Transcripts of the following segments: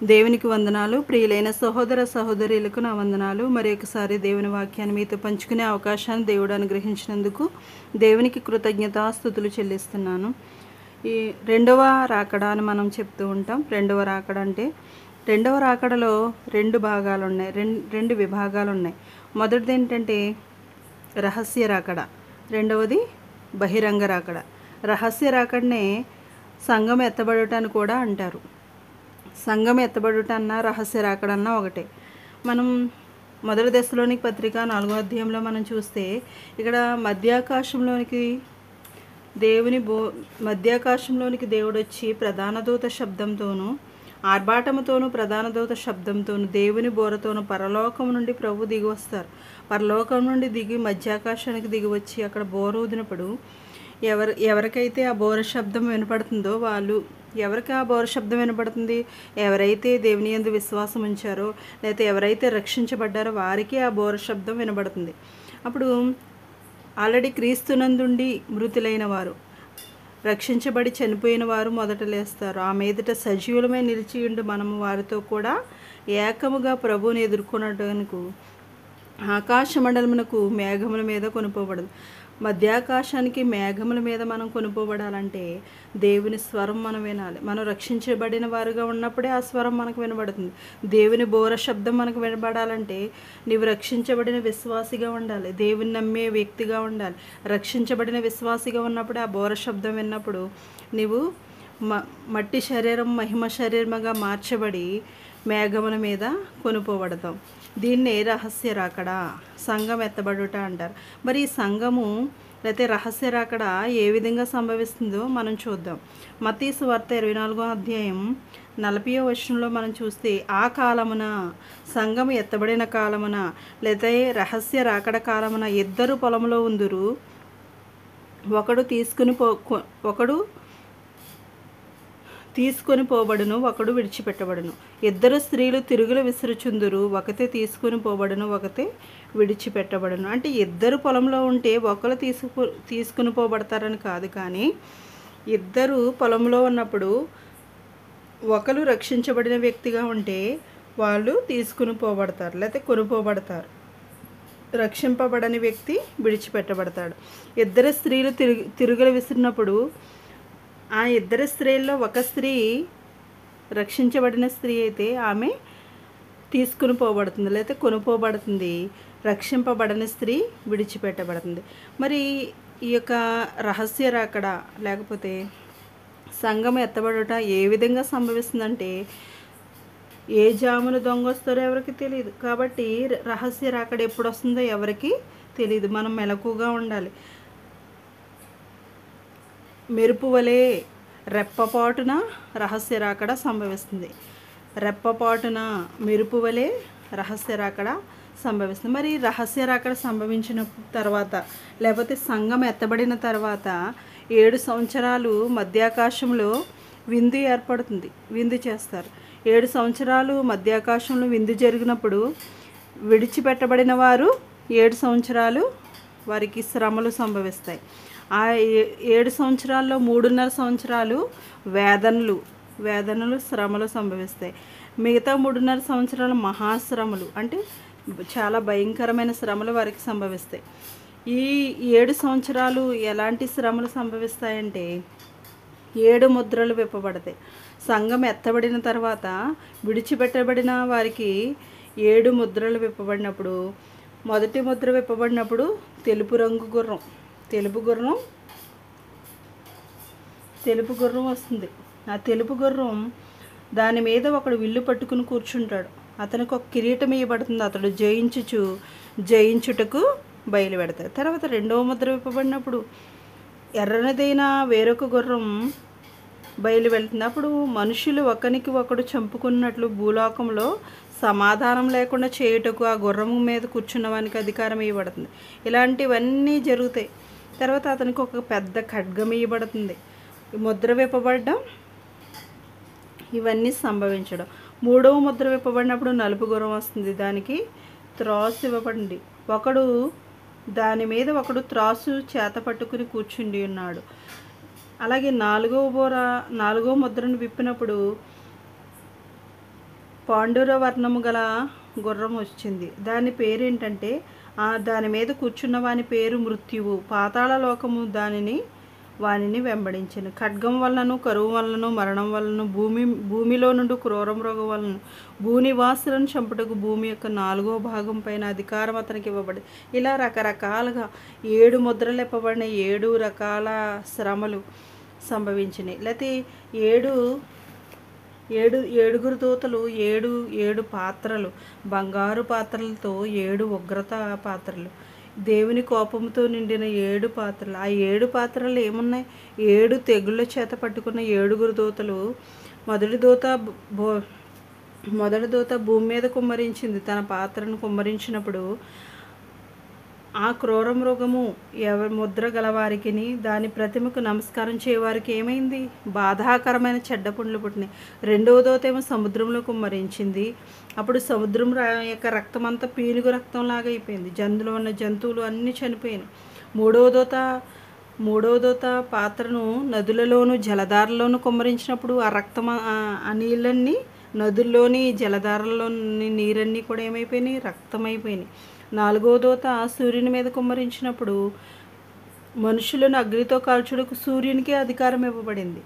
దేవునికి వందనాలు. ప్రియులైన సహోదర సహోదరులకు నా వందనాలు. మరి ఒకసారి దేవుని వాక్యాన్ని మీతో పంచుకునే అవకాశాన్ని దేవుడు అనుగ్రహించినందుకు దేవునికి కృతజ్ఞతాస్తుతులు చెల్లిస్తున్నాను. ఈ రెండవ రాకడ అని మనం చెప్తూ ఉంటాం. రెండవ రాకడ అంటే రెండవ రాకడలో రెండు భాగాలు ఉన్నాయి, రెండు విభాగాలు ఉన్నాయి. మొదటిది ఏంటంటే రహస్య రాకడ, రెండవది బహిరంగ రాకడ. రహస్య రాకడనే సంఘం ఎత్తబడటాన్ని కూడా అంటారు. సంఘం ఎత్తబడుట అన్న రహస్య రాకడన్నా ఒకటే. మనం మొదటి దశలోనికి పత్రిక 4వ అధ్యాయంలో మనం చూస్తే ఇక్కడ మధ్యాకాశంలోనికి దేవుడు వచ్చి ప్రధాన దూత శబ్దంతోనూ ఆర్భాటముతోనూ ప్రధాన దూత శబ్దంతోనూ దేవుని బోరతోనూ పరలోకం నుండి ప్రభు దిగి వస్తారు. పరలోకం నుండి దిగి మధ్యాకాశానికి దిగి వచ్చి అక్కడ బోర ఊదినప్పుడు ఎవరికైతే ఆ బోర శబ్దం వినపడుతుందో ఎవరికి ఆ బోర శబ్దం వినపడుతుంది? ఎవరైతే దేవుని యందు విశ్వాసం ఉంచారో, లేకపోతే ఎవరైతే రక్షించబడ్డారో వారికి ఆ బోర శబ్దం వినబడుతుంది. అప్పుడు ఆల్రెడీ క్రీస్తునందుండి మృతులైన వారు, రక్షించబడి చనిపోయిన వారు మొదట లేస్తారు. ఆ మీదట సజీవులమై నిలిచి ఉండి మనము వారితో కూడా ఏకముగా ప్రభువుని ఎదుర్కొనడానికి ఆకాశ మండలమునకు మేఘముల మీద కొనుపోబడదు. మధ్యాకాశానికి మేఘముల మీద మనం కొనుపోబడాలంటే దేవుని స్వరం మనం వినాలి. మనం రక్షించబడిన వారుగా ఉన్నప్పుడే ఆ స్వరం మనకు వినబడుతుంది. దేవుని బోర శబ్దం మనకు వినబడాలంటే నీవు రక్షించబడిన విశ్వాసిగా ఉండాలి, దేవుని నమ్మే వ్యక్తిగా ఉండాలి. రక్షించబడిన విశ్వాసిగా ఉన్నప్పుడే ఆ బోర శబ్దం విన్నప్పుడు నీవు మట్టి శరీరం మహిమ శరీరముగా మార్చబడి మేఘముల మీద కొనుపోబడతాం. దీన్నే రహస్య రాకడ, సంఘం ఎత్తబడుట అంటారు. మరి ఈ సంఘము లేకపోతే రహస్య రాకడ ఏ విధంగా సంభవిస్తుందో మనం చూద్దాం. మత్తయి సువార్త 24వ అధ్యాయం 40వ వచనంలో మనం చూస్తే ఆ కాలమున, సంఘం ఎత్తబడిన కాలమున లేకపోతే రహస్య రాకడ కాలమున ఇద్దరు పొలంలో ఉందురు, ఒకడు తీసుకొని పోబడును, ఒకడు విడిచిపెట్టబడును. ఇద్దరు స్త్రీలు తిరుగులు విసురుచుందురు, ఒకతే తీసుకొని పోబడును, ఒకతే విడిచిపెట్టబడును. అంటే ఇద్దరు పొలంలో ఉంటే ఒకరు తీసుకుని పోబడతారని కాదు, కానీ ఇద్దరు పొలంలో ఉన్నప్పుడు ఒకరు రక్షించబడిన వ్యక్తిగా ఉంటే వాళ్ళు తీసుకుని పోబడతారు, లేకపోతే కొనుపోబడతారు. రక్షింపబడని వ్యక్తి విడిచిపెట్టబడతాడు. ఇద్దరు స్త్రీలు తిరుగులు విసిరినప్పుడు ఆ ఇద్దరు స్త్రీల్లో ఒక స్త్రీ రక్షించబడిన స్త్రీ అయితే ఆమె తీసుకుని పోబడుతుంది, లేకపోతే కొనుపోబడుతుంది. రక్షింపబడని స్త్రీ విడిచిపెట్టబడుతుంది. మరి ఈ యొక్క రహస్య రాకడ లేకపోతే సంఘం ఎత్తబడుట ఏ విధంగా సంభవిస్తుందంటే ఏ జామున దొంగ వస్తారో ఎవరికి తెలియదు. కాబట్టి రహస్య రాకడ ఎప్పుడు వస్తుందో ఎవరికి తెలియదు. మనం మెలకుగా ఉండాలి. మెరుపు వలె రెప్పపాటున రహస్య రాకడ సంభవిస్తుంది. రెప్పపాటున మెరుపు వలె రహస్య రాకడ సంభవిస్తుంది. మరి రహస్య రాకడ సంభవించిన తర్వాత లేకపోతే సంఘం ఎత్తబడిన తర్వాత 7 సంవత్సరాలు మధ్యాకాశంలో విందు ఏర్పడుతుంది, విందు చేస్తారు. 7 సంవత్సరాలు మధ్యాకాశంలో విందు జరిగినప్పుడు విడిచిపెట్టబడిన వారు 7 సంవత్సరాలు వారికి శ్రమలు సంభవిస్తాయి. ఆ 7 సంవత్సరాల్లో 3.5 సంవత్సరాలు వేదనలు శ్రమలు సంభవిస్తాయి. మిగతా 3.5 సంవత్సరాలు మహాశ్రమలు, అంటే చాలా భయంకరమైన శ్రమలు వారికి సంభవిస్తాయి. ఈ 7 సంవత్సరాలు ఎలాంటి శ్రమలు సంభవిస్తాయంటే 7 ముద్రలు విప్పబడతాయి. సంఘం ఎత్తబడిన తర్వాత విడిచిపెట్టబడిన వారికి 7 ముద్రలు విప్పబడినప్పుడు, మొదటి ముద్ర విప్పబడినప్పుడు తెలుపు గుర్రం వస్తుంది. ఆ తెలుపు గుర్రం దాని మీద ఒకడు విల్లు పట్టుకుని కూర్చుంటాడు. అతనికి ఒక కిరీటం ఇవ్వబడుతుంది. అతడు జయించుటకు బయలుపెడతాడు. తర్వాత రెండవ ముద్ర విప్పబడినప్పుడు ఎర్రనిదైన వేరొక గుర్రం బయలువెళ్తుంది. అప్పుడు మనుషులు ఒకరికి ఒకడు చంపుకున్నట్లు భూలోకంలో సమాధానం లేకుండా చేయుటకు ఆ గుర్రం మీద కూర్చున్నవానికి అధికారం ఇవ్వబడుతుంది. ఇలాంటివన్నీ జరుగుతాయి. తర్వాత అతనికి ఒక పెద్ద ఖడ్గం ఇవ్వబడుతుంది. ముద్ర విప్పబడడం, ఇవన్నీ సంభవించడం. మూడవ ముద్ర విప్పబడినప్పుడు నలుపు గుర్రం వస్తుంది. దానికి త్రాసు ఇవ్వబడింది. దాని మీద ఒకడు త్రాసు చేత పట్టుకుని కూర్చుండి ఉన్నాడు. అలాగే నాలుగవ ముద్రను విప్పినప్పుడు పాండుర వర్ణము గల గుర్రం వచ్చింది. దాని పేరేంటంటే దాని మీద కూర్చున్న వాని పేరు మృత్యువు. పాతాళ లోకము వానిని వెంబడించెను. ఖడ్గం వలనను, కరువు వలనను, మరణం వలన, భూమిలో నుండి క్రూర మృగం వలన, భూనివాసులను చంపుటకు భూమి యొక్క 4వ భాగం పైన అధికారం అతనికి ఇవ్వబడి. ఇలా రకరకాలుగా 7 ముద్రలు ఇవ్వబడిన 7 రకాల శ్రమలు సంభవించినాయి. లేకపోతే ఏడుగురు దూతలు 7 పాత్రలు, బంగారు పాత్రలతో 7 ఉగ్రత పాత్రలు, దేవుని కోపంతో నిండిన 7 పాత్రలు. ఆ 7 పాత్రలు ఏమున్నాయి? 7 తెగుళ్ళ చేత పట్టుకున్న 7గురు దూతలు. మొదటి దూత భూమి మీద కుమ్మరించింది. తన పాత్రను కుమ్మరించినప్పుడు ఆ క్రూర మృగము ముద్ర గలవారికి, దాని ప్రతిమకు నమస్కారం చేయవారికి ఏమైంది? బాధాకరమైన చెడ్డ పుండ్లు పుట్టినాయి. రెండవ దూత ఏమో సముద్రంలో కుమ్మరించింది. అప్పుడు సముద్రం యొక్క రక్తం అంతా పీనుగు రక్తంలాగా అయిపోయింది. అందులో ఉన్న జంతువులు అన్నీ చనిపోయినాయి. మూడవ దూత పాత్రను నదులలోను జలధారలోను కుమ్మరించినప్పుడు ఆ రక్తం, ఆ నీళ్ళన్నీ, నదుల్లోని జలధారల్లోని నీరన్నీ కూడా ఏమైపోయినాయి? రక్తమైపోయినాయి. 4వ దూత సూర్యుని మీద కుమ్మరించినప్పుడు మనుషులను అగ్నితో కాల్చుటకు సూర్యునికే అధికారం ఇవ్వబడింది.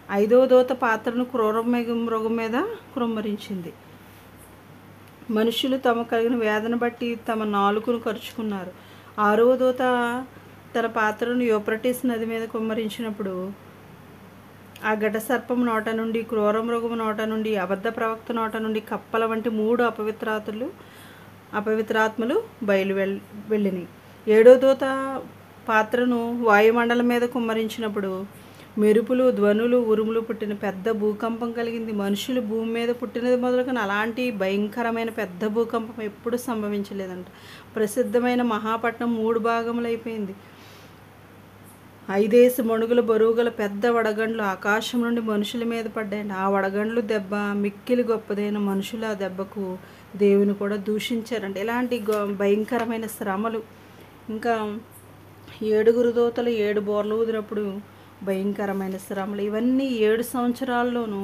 5వ దూత పాత్రను క్రూర మృగం మీద కుమ్మరించింది. మనుషులు తమ కలిగిన వేదన బట్టి తమ నాలుకను కరుచుకున్నారు. 6వ దూత తన పాత్రను యూఫ్రటీస్ నది మీద కుమ్మరించినప్పుడు ఆ ఘట సర్పం నోట నుండి, క్రూర మృగము నోట నుండి, అబద్ధ ప్రవక్త నోట నుండి కప్పల వంటి 3 అపవిత్రాత్మలు వెళ్ళినాయి. 7వ దూత పాత్రను వాయుమండలం మీద కుమ్మరించినప్పుడు మెరుపులు, ధ్వనులు, ఉరుములు పుట్టిన పెద్ద భూకంపం కలిగింది. మనుషులు భూమి మీద పుట్టినది మొదలుకొని అలాంటి భయంకరమైన పెద్ద భూకంపం ఎప్పుడు సంభవించలేదంట. ప్రసిద్ధమైన మహాపట్నం 3 భాగములైపోయింది. 5 మణుగుల బరువుగల పెద్ద వడగండ్లు ఆకాశం నుండి మనుషుల మీద పడ్డాయండి. ఆ వడగండ్లు దెబ్బ మిక్కిలి గొప్పదైన మనుషులు ఆ దెబ్బకు దేవుని కూడా దూషించారంట. ఇలాంటి భయంకరమైన శ్రమలు. ఇంకా 7గురు దూతలు 7 బోర్లు ఊదినప్పుడు భయంకరమైన శ్రమలు. ఇవన్నీ 7 సంవత్సరాల్లోనూ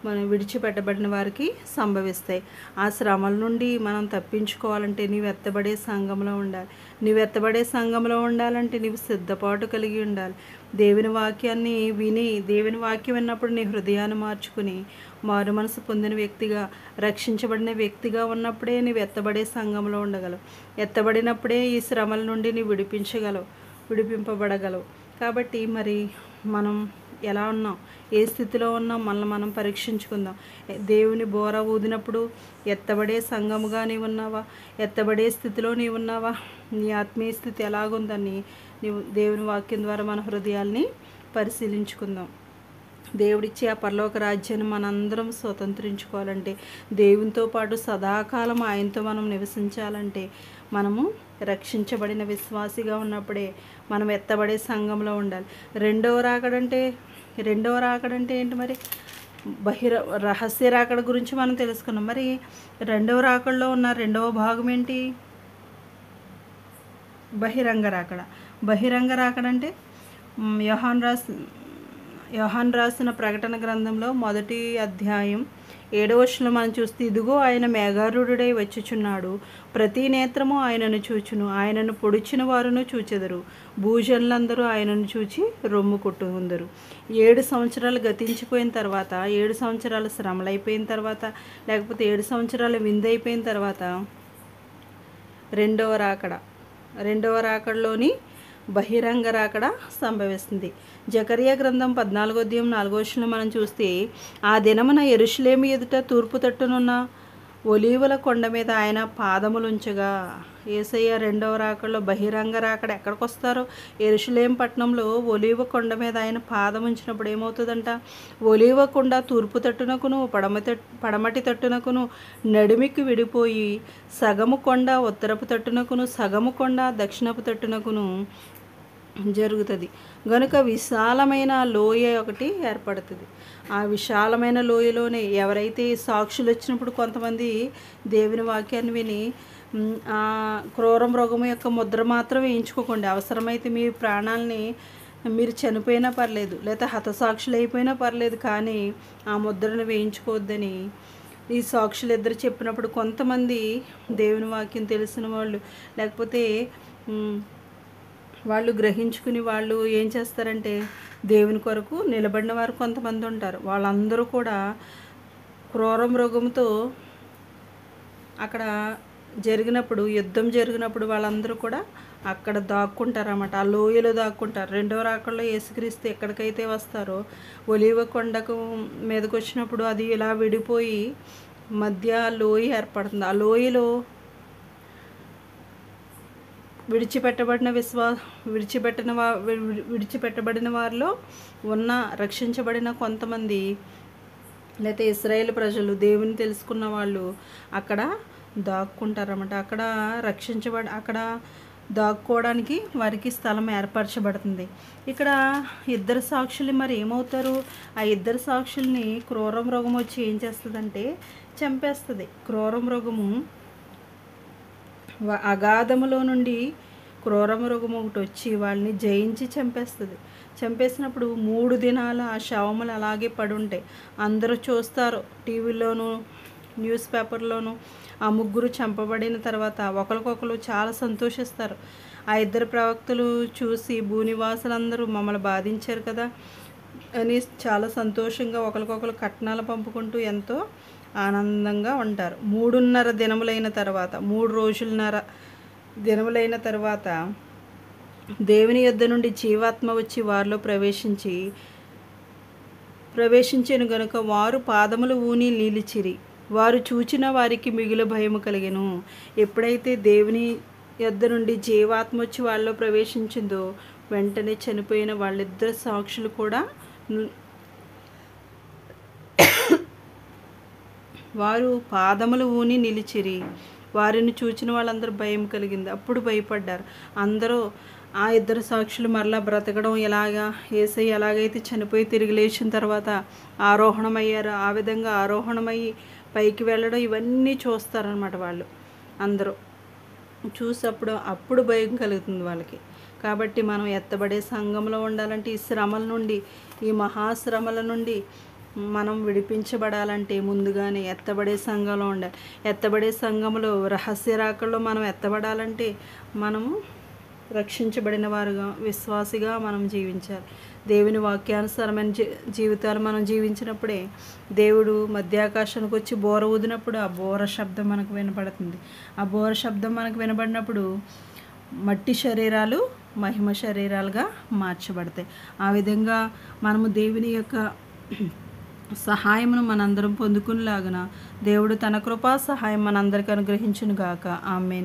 మనం విడిచిపెట్టబడిన వారికి సంభవిస్తాయి. ఆ శ్రమల నుండి మనం తప్పించుకోవాలంటే నీవు ఎత్తబడే సంఘంలో ఉండాలి. నీవు ఎత్తబడే సంఘంలో ఉండాలంటే నీవు సిద్ధపాటు కలిగి ఉండాలి. దేవుని వాక్యాన్ని విని, దేవుని వాక్యం విన్నప్పుడు నీ హృదయాన్ని మార్చుకుని మారు మనసు పొందిన వ్యక్తిగా, రక్షించబడిన వ్యక్తిగా ఉన్నప్పుడే నీవు ఎత్తబడే సంఘంలో ఉండగలవు. ఎత్తబడినప్పుడే ఈ శ్రమల నుండి నీవు విడిపింపబడగలవు. కాబట్టి మరి మనం ఎలా ఉన్నాం, ఏ స్థితిలో ఉన్నాం, మనల్ని మనం పరీక్షించుకుందాం. దేవుని బోర ఊదినప్పుడు ఎత్తబడే సంఘముగా నీవు ఉన్నావా? ఎత్తబడే స్థితిలో నీవు ఉన్నావా? నీ ఆత్మీయ స్థితి ఎలాగుందని నీవు దేవుని వాక్యం ద్వారా మన హృదయాల్ని పరిశీలించుకుందాం. దేవుడిచ్చే ఆ పరలోక రాజ్యాన్ని మనందరం స్వతంత్రించుకోవాలంటే, దేవునితో పాటు సదాకాలం ఆయనతో మనం నివసించాలంటే, మనము రక్షించబడిన విశ్వాసిగా ఉన్నప్పుడే మనం ఎత్తబడే సంఘంలో ఉండాలి. రెండవ రాకడంటే ఏంటి? మరి రహస్య రాకడ గురించి మనం తెలుసుకున్నాం. మరి రెండవ రాకడలో ఉన్న రెండవ భాగం ఏంటి? బహిరంగ రాకడ. బహిరంగ రాకడ అంటే యోహాను రాసిన ప్రకటన గ్రంథంలో 1వ అధ్యాయం 7వ వచనంలో మనం చూస్తే, ఇదిగో ఆయన మేఘారూఢుడై వచ్చుచున్నాడు, ప్రతి నేత్రము ఆయనను చూచును, ఆయనను పొడిచిన వారును చూచెదరు, భూజనులందరూ ఆయనను చూచి రొమ్ము కొట్టుకుందరు. 7 సంవత్సరాలు గతించిపోయిన తర్వాత, 7 సంవత్సరాల శ్రమలు అయిపోయిన తర్వాత, లేకపోతే 7 సంవత్సరాల విందైపోయిన తర్వాత రెండవ రాకడలోని బహిరంగ రాకడ సంభవిస్తుంది. జకరియా గ్రంథం 14వ అధ్యాయం 4వ వచనంలో మనం చూస్తే, ఆ దినమున యెరూషలేము ఎదుట తూర్పు తట్టునున్న ఒలీవల కొండ మీద ఆయన పాదములుంచగా. యేసయ్య రెండవ రాకడలో బహిరంగ రాకడ ఎక్కడికి వస్తారో, యెరూషలేం పట్టణంలో ఒలీవ కొండ మీద ఆయన పాదం ఉంచినప్పుడు ఏమవుతుందంట? ఒలీవ కొండ తూర్పు తట్టునకును పడమటి తట్టునకును నడిమికి విడిపోయి, సగము కొండ ఉత్తరపు తట్టునకును, సగము కొండ దక్షిణపు తట్టునకును జరుగుతుంది. గనుక విశాలమైన లోయ ఒకటి ఏర్పడుతుంది. ఆ విశాలమైన లోయలోనే ఎవరైతే సాక్షులు వచ్చినప్పుడు కొంతమంది దేవుని వాక్యాన్ని విని ఆ క్రూర మృగము యొక్క ముద్ర మాత్రం వేయించుకోకండి. అవసరమైతే మీ ప్రాణాలని మీరు చనిపోయినా పర్లేదు, లేదా హతసాక్షులు అయిపోయినా పర్లేదు, కానీ ఆ ముద్రను వేయించుకోవద్దని ఈ సాక్షులు ఇద్దరు చెప్పినప్పుడు కొంతమంది దేవుని వాక్యం తెలిసిన వాళ్ళు, లేకపోతే మ్, వాళ్ళు గ్రహించుకుని వాళ్ళు ఏం చేస్తారంటే దేవుని కొరకు నిలబడిన వారు కొంతమంది ఉంటారు. వాళ్ళందరూ కూడా క్రూర మృగంతో అక్కడ జరిగినప్పుడు, యుద్ధం జరిగినప్పుడు వాళ్ళందరూ కూడా అక్కడ దాక్కుంటారన్నమాట. ఆ లోయలో దాక్కుంటారు. రెండవ రాకడలో యేసుక్రీస్తు ఎక్కడికైతే వస్తారో ఒలీవ కొండకు మీదకి వచ్చినప్పుడు అది ఇలా విడిపోయి మధ్య లోయ ఏర్పడుతుంది. ఆ లోయలో విడిచిపెట్టబడిన వారిలో ఉన్న రక్షించబడిన కొంతమంది, లేకపోతే ఇశ్రాయేలు ప్రజలు దేవుని తెలుసుకున్న వాళ్ళు అక్కడ దాక్కుంటారన్నమాట. అక్కడ అక్కడ దాక్కోవడానికి వారికి స్థలం ఏర్పరచబడుతుంది. ఇక్కడ ఇద్దరు సాక్షులు మరి ఏమవుతారు? ఆ ఇద్దరు సాక్షుల్ని క్రూర మృగం వచ్చి ఏం చేస్తుందంటే చంపేస్తుంది. క్రూర మృగము అగాధములో నుండి క్రూర మృగం ఒకటి వచ్చి వాళ్ళని జయించి చంపేస్తుంది. చంపేసినప్పుడు 3 దినాలు ఆ శవములు అలాగే పడి ఉంటాయి. అందరూ చూస్తారు, టీవీలోను న్యూస్ పేపర్లోను. ఆ ముగ్గురు చంపబడిన తర్వాత ఒకరికొకరు చాలా సంతోషిస్తారు. ఆ ఇద్దరు ప్రవక్తలు చూసి భూనివాసులందరూ మమ్మల్ని బాధించారు కదా అని చాలా సంతోషంగా ఒకరికొకరు కట్నాలు పంపుకుంటూ ఎంతో ఆనందంగా ఉంటారు. 3.5 దినములైన తర్వాత, 3 రోజులన్నర దినములైన తర్వాత దేవుని యొద్ద నుండి జీవాత్మ వచ్చి వారిలో ప్రవేశించెను గనుక వారు పాదములు ఊని నిలిచిరి. వారు చూచిన వారికి మిగులు భయము కలిగెను. ఎప్పుడైతే దేవుని యొద్ద నుండి జీవాత్మ వచ్చి వాళ్ళలో ప్రవేశించిందో వెంటనే చనిపోయిన వాళ్ళిద్దరు సాక్షులు కూడా వారు పాదములు ఊని నిలిచిరి. వారిని చూచిన వాళ్ళందరూ భయం కలిగింది. అప్పుడు భయపడ్డారు అందరూ. ఆ ఇద్దరు సాక్షులు మరలా బ్రతకడం ఎలాగా, యేసయ్య ఎలాగైతే చనిపోయి తిరిగి లేచిన తర్వాత ఆరోహణమయ్యారో ఆ విధంగా ఆరోహణమయ్యి పైకి వెళ్ళడం ఇవన్నీ చూస్తారనమాట. వాళ్ళు అందరూ అప్పుడు భయం కలుగుతుంది వాళ్ళకి. కాబట్టి మనం ఎత్తబడే సంఘంలో ఉండాలంటే ఈ శ్రమల నుండి, ఈ మహాశ్రమల నుండి మనం విడిపించబడాలంటే ముందుగానే ఎత్తబడే సంఘంలో ఉండాలి. ఎత్తబడే సంఘంలో రహస్య రాకల్లో మనం ఎత్తబడాలంటే మనము రక్షించబడిన వారుగా, విశ్వాసిగా మనం జీవించాలి. దేవుని వాక్యానుసారమైన జీవితాలు మనం జీవించినప్పుడే దేవుడు మధ్యాకాశానికి వచ్చి బోర ఊదినప్పుడు ఆ బోర శబ్దం మనకు వినపడుతుంది. ఆ బోర శబ్దం మనకు వినబడినప్పుడు మట్టి శరీరాలు మహిమ శరీరాలుగా మార్చబడతాయి. ఆ విధంగా మనము దేవుని యొక్క సహాయమును మనందరం పొందుకునేలాగున దేవుడు తన కృపా సహాయం మనందరికీ అనుగ్రహించును గాక. ఆమేన్.